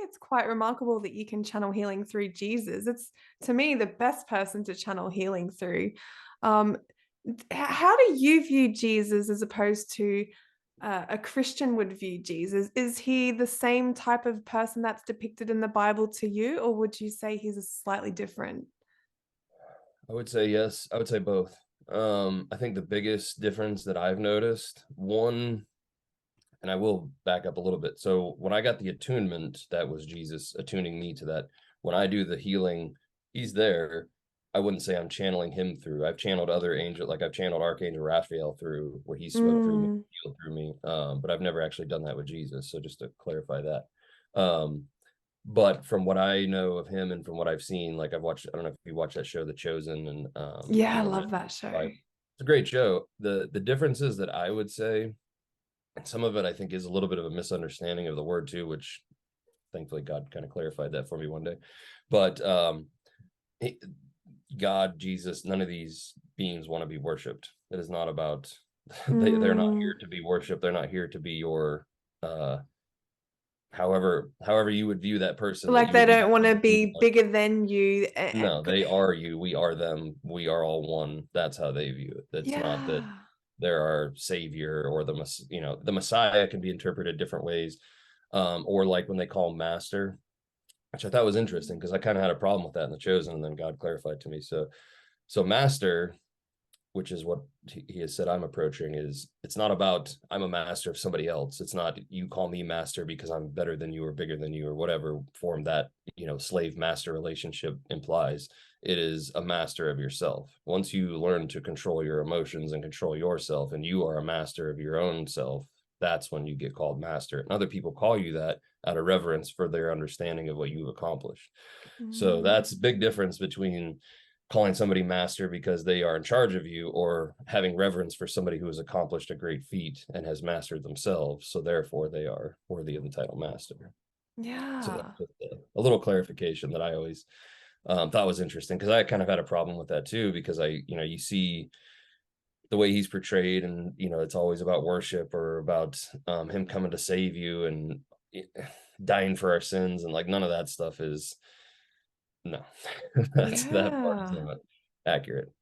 it's quite remarkable that you can channel healing through Jesus. It's, to me, the best person to channel healing through. Um, how do you view Jesus as opposed to a Christian would view Jesus? Is he the same type of person that's depicted in the Bible to you, or would you say he's a slightly different? I would say yes. I would say both. I think the biggest difference that I've noticed, one, and I will back up a little bit. So when I got the attunement, that was Jesus attuning me to that. When I do the healing, he's there. I wouldn't say I'm channeling him through. I've channeled other angel, like I've channeled Archangel Raphael through where he spoke through me, Mm, healed through me. But I've never actually done that with Jesus. So just to clarify that. Um, but from what I know of him and from what I've seen, like I've watched, I don't know if you watch that show, The Chosen, and yeah, I on love that show. Netflix. It's a great show. The differences that I would say, and some of it I think is a little bit of a misunderstanding of the word too, which thankfully God kind of clarified that for me one day. But he- God, Jesus, none of these beings want to be worshipped. It is not about they're not here Mm. to be worshipped. They're not here to be your uh however you would view that person that Like you would they view don't want to them. be bigger than you. No, they are you, we are them, we are all one. That's how they view it. It's not that Yeah. they're our savior or the Messiah can be interpreted different ways. Or like when they call him master, which I thought was interesting because I kind of had a problem with that in The Chosen, and then God clarified to me. So master, which is what he has said I'm approaching, is it's not about I'm a master of somebody else. It's not you call me master because I'm better than you or bigger than you or whatever form that slave master relationship implies. It is a master of yourself. Once you learn to control your emotions and control yourself, and you are a master of your own self, that's when you get called master. And other people call you that out of reverence for their understanding of what you've accomplished. So Mm. that's a big difference between calling somebody master because they are in charge of you, or having reverence for somebody who has accomplished a great feat and has mastered themselves. So therefore they are worthy of the title master. So that's Yeah. just a little clarification that I always thought was interesting, because I kind of had a problem with that too, because you see the way he's portrayed, and it's always about worship or about him coming to save you and dying for our sins, and like none of that stuff is, no. That part is Yeah. not accurate.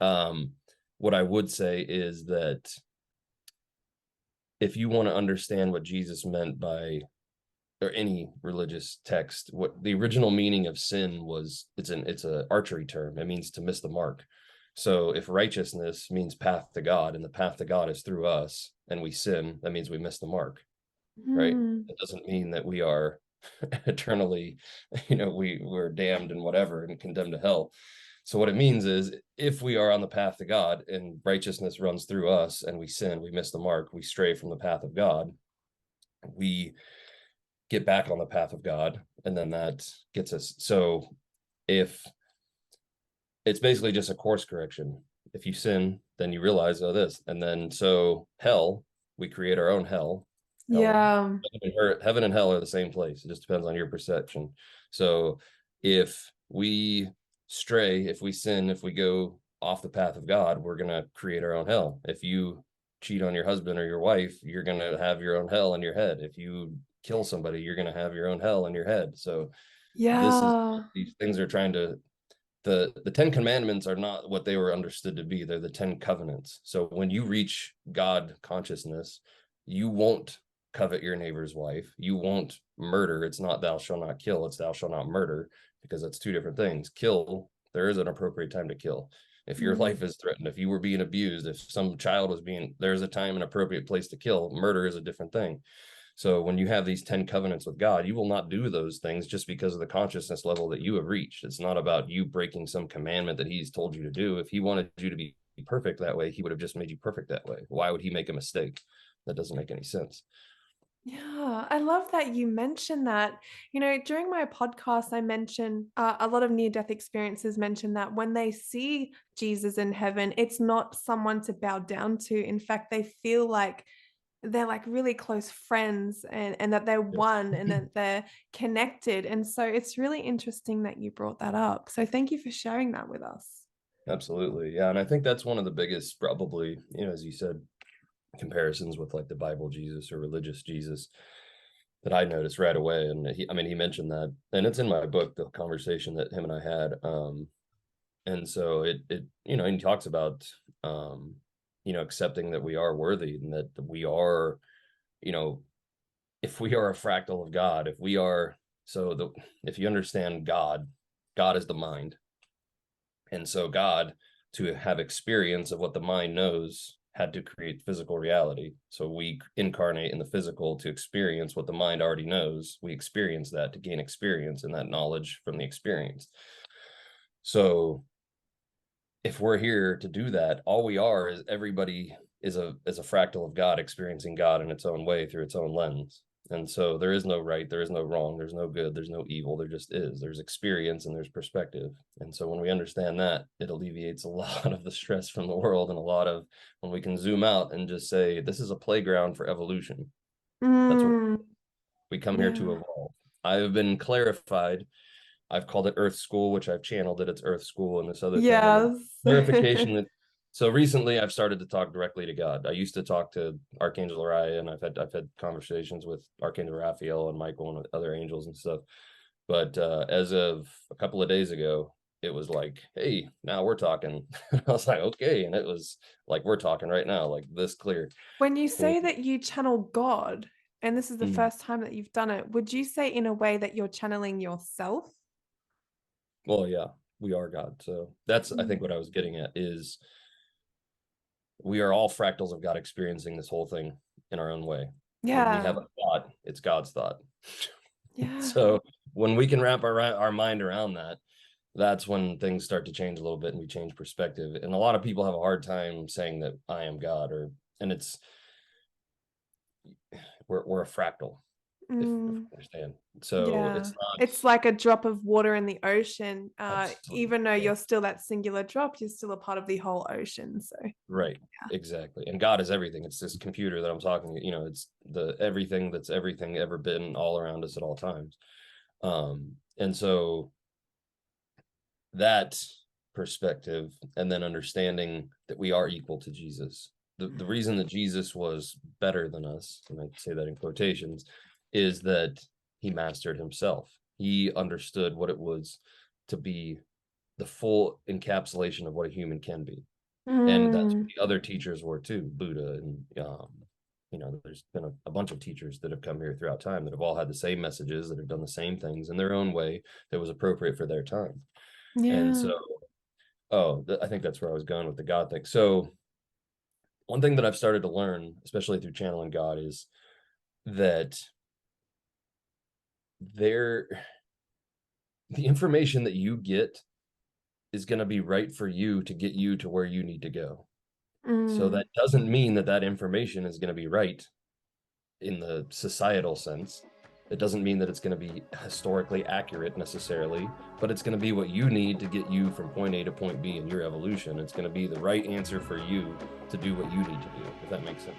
What I would say is that if you want to understand what Jesus meant by, or any religious text, what the original meaning of sin was, it's a archery term. It means to miss the mark. So if righteousness means path to God, and the path to God is through us, and we sin, that means we miss the mark, right? Mm. It doesn't mean that we are eternally, we're damned and whatever and condemned to hell. So what it means is, if we are on the path to God and righteousness runs through us and we sin, we miss the mark, we stray from the path of God, we get back on the path of God, and then that gets us. So if it's basically just a course correction, if you sin, then you realize, oh, this, and then so hell, we create our own hell. Hell, Yeah. heaven and hell are the same place. It just depends on your perception. So if we stray, if we sin, if we go off the path of God, we're gonna create our own hell. If you cheat on your husband or your wife, you're gonna have your own hell in your head. If you kill somebody, you're gonna have your own hell in your head. So this is Yeah. these things are trying to, the Ten Commandments are not what they were understood to be. They're the Ten Covenants. So when you reach God consciousness, you won't covet your neighbor's wife. You won't murder. It's not thou shalt not kill. It's thou shalt not murder, because that's two different things. Kill, there is an appropriate time to kill. If your Mm. life is threatened, if you were being abused, if some child was being, there's a time and appropriate place to kill. Murder is a different thing. So when you have these 10 covenants with God, you will not do those things just because of the consciousness level that you have reached. It's not about you breaking some commandment that he's told you to do. If he wanted you to be perfect that way, he would have just made you perfect that way. Why would he make a mistake? That doesn't make any sense. Yeah, I love that you mentioned that. During my podcast, I mentioned a lot of near-death experiences mention that when they see Jesus in heaven, it's not someone to bow down to. In fact, they feel like they're like really close friends, and that they're one and that they're connected. And so it's really interesting that you brought that up. So thank you for sharing that with us. Absolutely. Yeah. And I think that's one of the biggest, probably, as you said, comparisons with like the Bible Jesus or religious Jesus. that I noticed right away. And he mentioned that, and it's in my book, the conversation that him and I had. And so he talks about, accepting that we are worthy, and that we are, you know, if we are a fractal of God, if you understand God, God is the mind. And so God, to have experience of what the mind knows, had to create physical reality. So we incarnate in the physical to experience what the mind already knows. We experience that to gain experience and that knowledge from the experience. So if we're here to do that, all we are is everybody is a fractal of God, experiencing God in its own way through its own lens. And so there is no right, there is no wrong, there's no good, there's no evil, there just is. There's experience and there's perspective. And so when we understand that, it alleviates a lot of the stress from the world, and a lot of when we can zoom out and just say, this is a playground for evolution. That's what Mm, we come here to yeah. evolve. I've been clarified. I've called it Earth School, which I've channeled it. It's Earth School and this other thing. And the Yes. clarification that, so recently I've started to talk directly to God. I used to talk to Archangel Ariah, and I've had conversations with Archangel Raphael and Michael and other angels and stuff. But as of a couple of days ago, it was like, hey, now we're talking. I was like, okay. And it was like, we're talking right now, like this clear. When you And say that you channel God, and this is the mm, first time that you've done it, would you say in a way that you're channeling yourself? well, yeah, we are God. So that's, I think, Mm. what I was getting at is we are all fractals of God, experiencing this whole thing in our own way. When we have Yeah. a thought, it's God's thought. Yeah. So when we can wrap our mind around that, that's when things start to change a little bit, and we change perspective. And a lot of people have a hard time saying that I am God, and it's, we're a fractal, if you Mm. understand. So Yeah. it's not It's like a drop of water in the ocean. absolutely, Even though yeah. you're still that singular drop, you're still a part of the whole ocean. So, Right. Exactly. And God is everything. It's this computer that I'm talking, it's the everything that's everything ever been all around us at all times. And so that perspective, and then understanding that we are equal to Jesus. The reason that Jesus was better than us, and I say that in quotations, is that he mastered himself. He understood what it was to be the full encapsulation of what a human can be. And that's what mm, the other teachers were too, Buddha, and there's been a bunch of teachers that have come here throughout time that have all had the same messages, that have done the same things in their own way that was appropriate for their time. And yeah. so, I think that's where I was going with the God thing. So one thing that I've started to learn, especially through channeling God, is that there the information that you get is going to be right for you to get you to where you need to go. So Mm, that doesn't mean that that information is going to be right in the societal sense. It doesn't mean that it's going to be historically accurate necessarily, but it's going to be what you need to get you from point A to point B in your evolution. It's going to be the right answer for you to do what you need to do, if that makes sense.